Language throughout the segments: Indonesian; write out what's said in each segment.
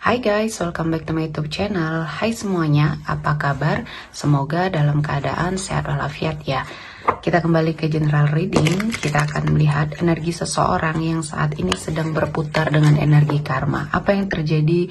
Hai guys, welcome back to my YouTube channel. Hai semuanya, apa kabar? Semoga dalam keadaan sehat walafiat ya. Kita kembali ke general reading. Kita akan melihat energi seseorang yang saat ini sedang berputar dengan energi karma. Apa yang terjadi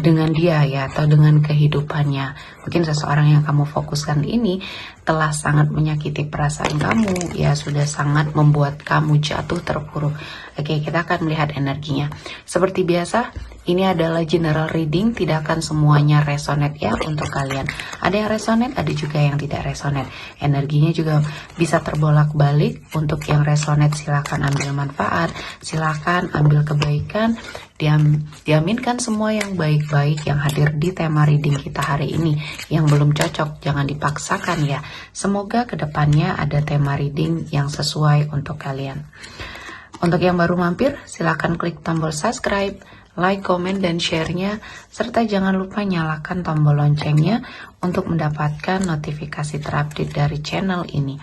dengan dia ya, atau dengan kehidupannya. Mungkin seseorang yang kamu fokuskan ini telah sangat menyakiti perasaan kamu ya, sudah sangat membuat kamu jatuh terpuruk. Oke, kita akan melihat energinya. Seperti biasa, ini adalah general reading, tidak akan semuanya resonate ya untuk kalian. Ada yang resonate, ada juga yang tidak resonate. Energinya juga bisa terbolak-balik. Untuk yang resonate silahkan ambil manfaat, silahkan ambil kebaikan. Diaminkan semua yang baik-baik yang hadir di tema reading kita hari ini. Yang belum cocok jangan dipaksakan ya. Semoga kedepannya ada tema reading yang sesuai untuk kalian. Untuk yang baru mampir, silahkan klik tombol subscribe, like, komen, dan share-nya, serta jangan lupa nyalakan tombol loncengnya untuk mendapatkan notifikasi terupdate dari channel ini.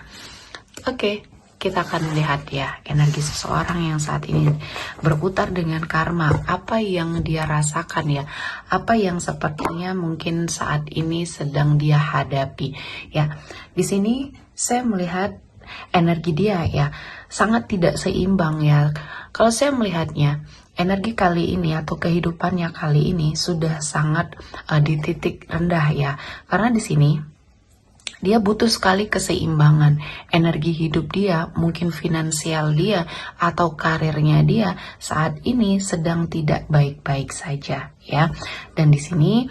Oke, kita akan melihat ya energi seseorang yang saat ini berputar dengan karma. Apa yang dia rasakan ya, apa yang sepertinya mungkin saat ini sedang dia hadapi ya. Di sini saya melihat energi dia ya sangat tidak seimbang ya. Kalau saya melihatnya, energi kali ini atau kehidupannya kali ini sudah sangat di titik rendah ya. Karena di sini dia butuh sekali keseimbangan. Energi hidup dia, mungkin finansial dia atau karirnya dia saat ini sedang tidak baik-baik saja ya. Dan di sini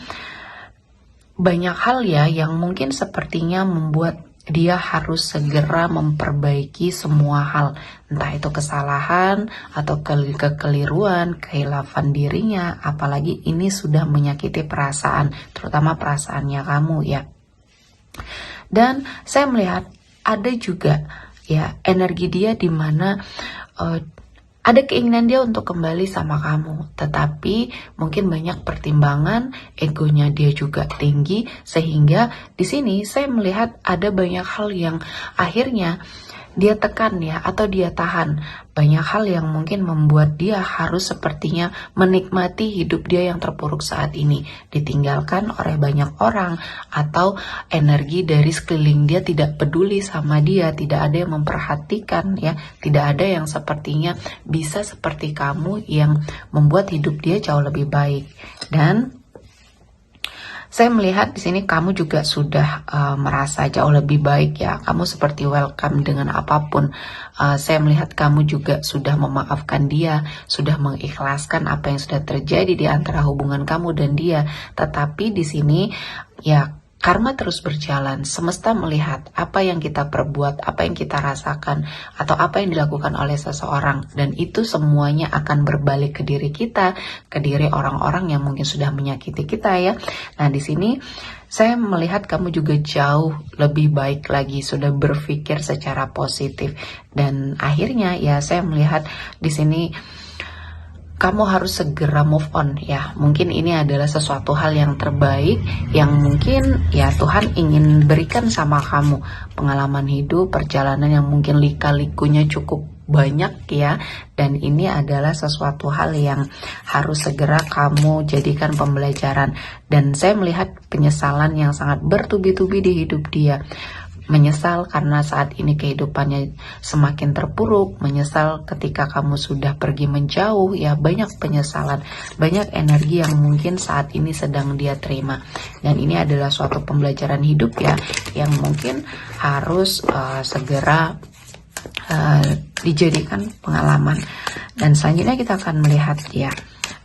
banyak hal ya yang mungkin sepertinya membuat dia harus segera memperbaiki semua hal, entah itu kesalahan atau kekeliruan, kehilafan dirinya, apalagi ini sudah menyakiti perasaan, terutama perasaannya kamu ya. Dan saya melihat ada juga ya energi dia di mana ada keinginan dia untuk kembali sama kamu, tetapi mungkin banyak pertimbangan, egonya dia juga tinggi, sehingga di sini saya melihat ada banyak hal yang akhirnya dia tekan ya, atau dia tahan. Banyak hal yang mungkin membuat dia harus sepertinya menikmati hidup dia yang terpuruk saat ini, ditinggalkan oleh banyak orang, atau energi dari sekeliling dia tidak peduli sama dia, tidak ada yang memperhatikan ya, tidak ada yang sepertinya bisa seperti kamu yang membuat hidup dia jauh lebih baik. Dan saya melihat di sini kamu juga sudah merasa jauh lebih baik ya. Kamu seperti welcome dengan apapun. Saya melihat kamu juga sudah memaafkan dia, sudah mengikhlaskan apa yang sudah terjadi di antara hubungan kamu dan dia. Tetapi di sini ya karma terus berjalan. Semesta melihat apa yang kita perbuat, apa yang kita rasakan, atau apa yang dilakukan oleh seseorang. Dan itu semuanya akan berbalik ke diri kita, ke diri orang-orang yang mungkin sudah menyakiti kita ya. Nah di sini saya melihat kamu juga jauh lebih baik lagi, sudah berpikir secara positif. Dan akhirnya ya saya melihat di sini kamu harus segera move on ya. Mungkin ini adalah sesuatu hal yang terbaik yang mungkin ya Tuhan ingin berikan sama kamu. Pengalaman hidup, perjalanan yang mungkin lika-likunya cukup banyak ya. Dan ini adalah sesuatu hal yang harus segera kamu jadikan pembelajaran. Dan saya melihat penyesalan yang sangat bertubi-tubi di hidup dia. Menyesal karena saat ini kehidupannya semakin terpuruk, menyesal ketika kamu sudah pergi menjauh, ya banyak penyesalan, banyak energi yang mungkin saat ini sedang dia terima. Dan ini adalah suatu pembelajaran hidup ya, yang mungkin harus segera dijadikan pengalaman. Dan selanjutnya kita akan melihat ya,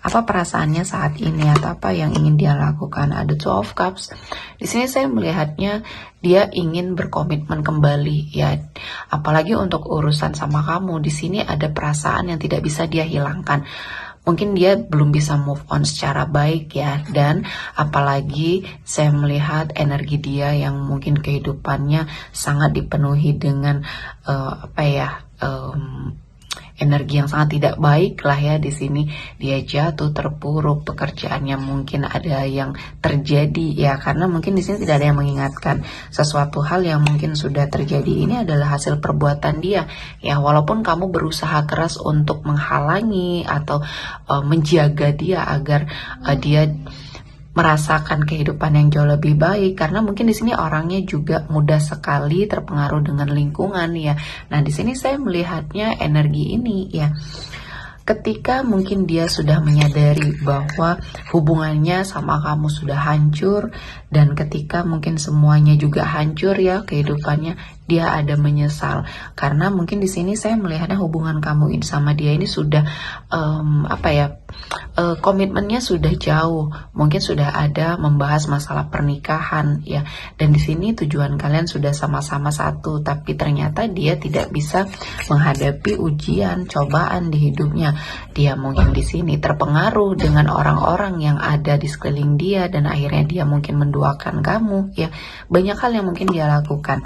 apa perasaannya saat ini atau apa yang ingin dia lakukan. Ada Two of Cups. Di sini saya melihatnya dia ingin berkomitmen kembali ya. Apalagi untuk urusan sama kamu. Di sini ada perasaan yang tidak bisa dia hilangkan. Mungkin dia belum bisa move on secara baik ya. Dan apalagi saya melihat energi dia yang mungkin kehidupannya sangat dipenuhi dengan energi yang sangat tidak baik lah ya di sini. Dia jatuh terpuruk, pekerjaannya mungkin ada yang terjadi ya, karena mungkin di sini tidak ada yang mengingatkan sesuatu hal yang mungkin sudah terjadi. Ini adalah hasil perbuatan dia ya, walaupun kamu berusaha keras untuk menghalangi atau menjaga dia agar dia merasakan kehidupan yang jauh lebih baik, karena mungkin di sini orangnya juga mudah sekali terpengaruh dengan lingkungan ya. Nah, di sini saya melihatnya energi ini ya. Ketika mungkin dia sudah menyadari bahwa hubungannya sama kamu sudah hancur, dan ketika mungkin semuanya juga hancur ya kehidupannya, dia ada menyesal karena mungkin di sini saya melihatnya hubungan kamu ini sama dia ini sudah komitmennya sudah jauh, mungkin sudah ada membahas masalah pernikahan ya, dan di sini tujuan kalian sudah sama-sama satu, tapi ternyata dia tidak bisa menghadapi ujian, cobaan di hidupnya. Dia mungkin di sini terpengaruh dengan orang-orang yang ada di sekeliling dia, dan akhirnya dia mungkin menduakan kamu ya. Banyak hal yang mungkin dia lakukan.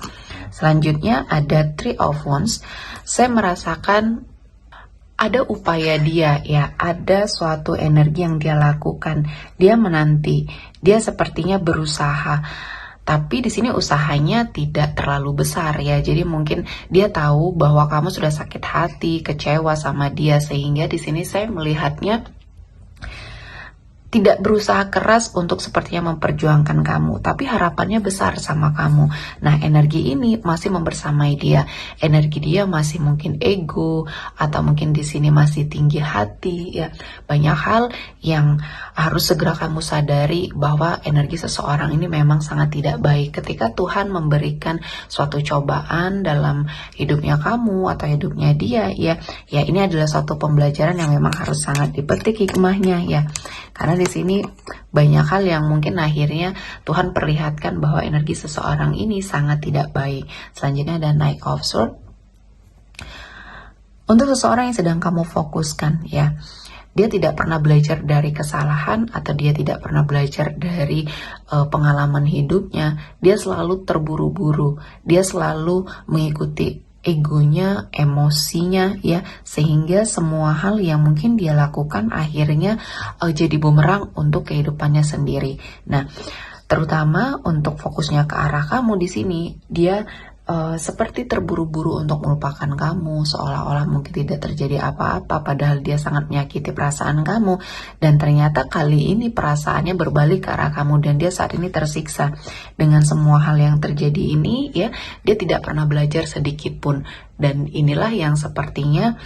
Selanjutnya ada Three of Wands. Saya merasakan ada upaya dia ya, ada suatu energi yang dia lakukan. Dia menanti, dia sepertinya berusaha. Tapi di sini usahanya tidak terlalu besar ya. Jadi mungkin dia tahu bahwa kamu sudah sakit hati, kecewa sama dia, sehingga di sini saya melihatnya tidak berusaha keras untuk sepertinya memperjuangkan kamu, tapi harapannya besar sama kamu. Nah, energi ini masih membersamai dia. Energi dia masih mungkin ego, atau mungkin di sini masih tinggi hati ya. Banyak hal yang harus segera kamu sadari bahwa energi seseorang ini memang sangat tidak baik. Ketika Tuhan memberikan suatu cobaan dalam hidupnya kamu atau hidupnya dia ya, ini adalah suatu pembelajaran yang memang harus sangat dipetik hikmahnya ya. Karena di sini banyak hal yang mungkin akhirnya Tuhan perlihatkan bahwa energi seseorang ini sangat tidak baik. Selanjutnya ada Knight of Swords. Untuk seseorang yang sedang kamu fokuskan ya, dia tidak pernah belajar dari kesalahan, atau dia tidak pernah belajar dari pengalaman hidupnya. Dia selalu terburu-buru, dia selalu mengikuti egonya, emosinya ya, sehingga semua hal yang mungkin dia lakukan akhirnya jadi bumerang untuk kehidupannya sendiri. Nah, terutama untuk fokusnya ke arah kamu di sini, dia seperti terburu-buru untuk melupakan kamu, seolah-olah mungkin tidak terjadi apa-apa, padahal dia sangat menyakiti perasaan kamu, dan ternyata kali ini perasaannya berbalik ke arah kamu, dan dia saat ini tersiksa dengan semua hal yang terjadi ini ya. Dia tidak pernah belajar sedikit pun, dan inilah yang sepertinya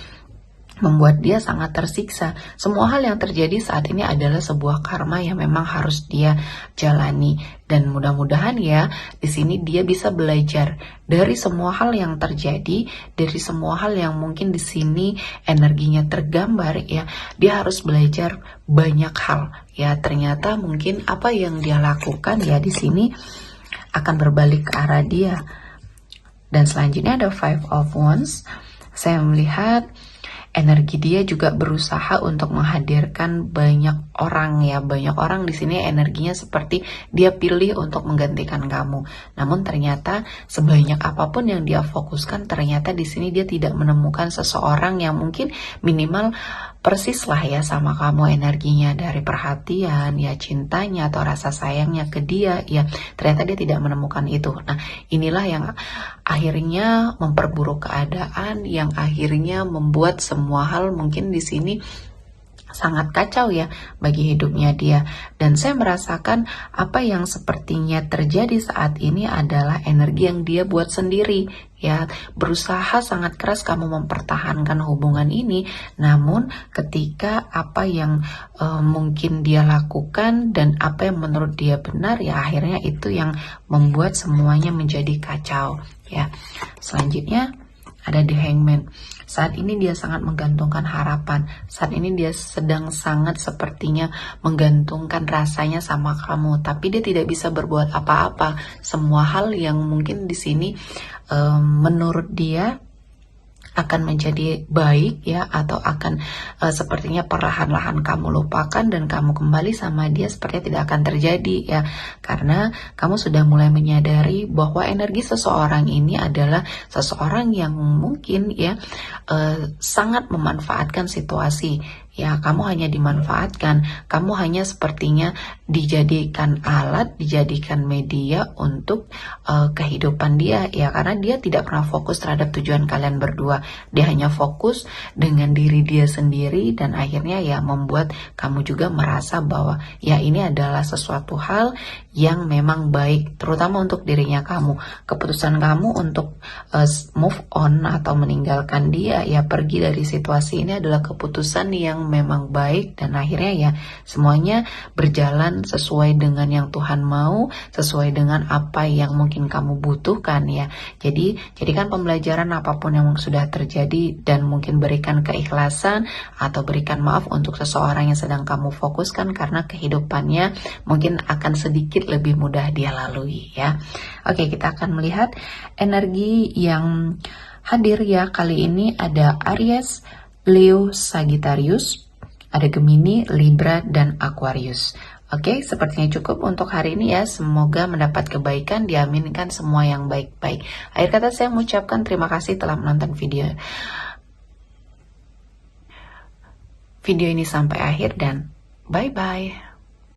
membuat dia sangat tersiksa. Semua hal yang terjadi saat ini adalah sebuah karma yang memang harus dia jalani, dan mudah-mudahan ya di sini dia bisa belajar dari semua hal yang terjadi, dari semua hal yang mungkin di sini energinya tergambar ya. Dia harus belajar banyak hal ya. Ternyata mungkin apa yang dia lakukan ya di sini akan berbalik ke arah dia. Dan selanjutnya ada Five of Wands. Saya melihat energi dia juga berusaha untuk menghadirkan banyak orang ya. Banyak orang di sini energinya seperti dia pilih untuk menggantikan kamu. Namun ternyata sebanyak apapun yang dia fokuskan, ternyata di sini dia tidak menemukan seseorang yang mungkin minimal persis lah ya sama kamu energinya, dari perhatian ya, cintanya atau rasa sayangnya ke dia ya. Ternyata dia tidak menemukan itu. Nah, inilah yang akhirnya memperburuk keadaan, yang akhirnya membuat semua hal mungkin di sini sangat kacau ya bagi hidupnya dia. Dan saya merasakan apa yang sepertinya terjadi saat ini adalah energi yang dia buat sendiri ya. Berusaha sangat keras kamu mempertahankan hubungan ini, namun ketika apa yang mungkin dia lakukan dan apa yang menurut dia benar ya, akhirnya itu yang membuat semuanya menjadi kacau ya. Selanjutnya ada The Hangman. Saat ini dia sangat menggantungkan harapan. Saat ini dia sedang sangat sepertinya menggantungkan rasanya sama kamu, tapi dia tidak bisa berbuat apa-apa. Semua hal yang mungkin di sini menurut dia akan menjadi baik ya, atau akan sepertinya perlahan-lahan kamu lupakan dan kamu kembali sama dia sepertinya tidak akan terjadi ya, karena kamu sudah mulai menyadari bahwa energi seseorang ini adalah seseorang yang mungkin ya sangat memanfaatkan situasi. Ya, kamu hanya dimanfaatkan, kamu hanya sepertinya dijadikan alat, dijadikan media untuk kehidupan dia, ya, karena dia tidak pernah fokus terhadap tujuan kalian berdua. Dia hanya fokus dengan diri dia sendiri dan akhirnya ya membuat kamu juga merasa bahwa ya ini adalah sesuatu hal yang memang baik, terutama untuk dirinya kamu. Keputusan kamu untuk move on atau meninggalkan dia, ya pergi dari situasi ini adalah keputusan yang memang baik dan akhirnya ya semuanya berjalan sesuai dengan yang Tuhan mau, sesuai dengan apa yang mungkin kamu butuhkan ya. Jadi jadikan pembelajaran apapun yang sudah terjadi dan mungkin berikan keikhlasan atau berikan maaf untuk seseorang yang sedang kamu fokuskan, karena kehidupannya mungkin akan sedikit lebih mudah dia lalui ya. Oke, kita akan melihat energi yang hadir ya kali ini. Ada Aries, Leo, Sagittarius, ada Gemini, Libra, dan Aquarius. Oke, sepertinya cukup untuk hari ini ya. Semoga mendapat kebaikan, diaminkan semua yang baik-baik. Akhir kata saya mengucapkan terima kasih telah menonton video ini sampai akhir dan bye-bye.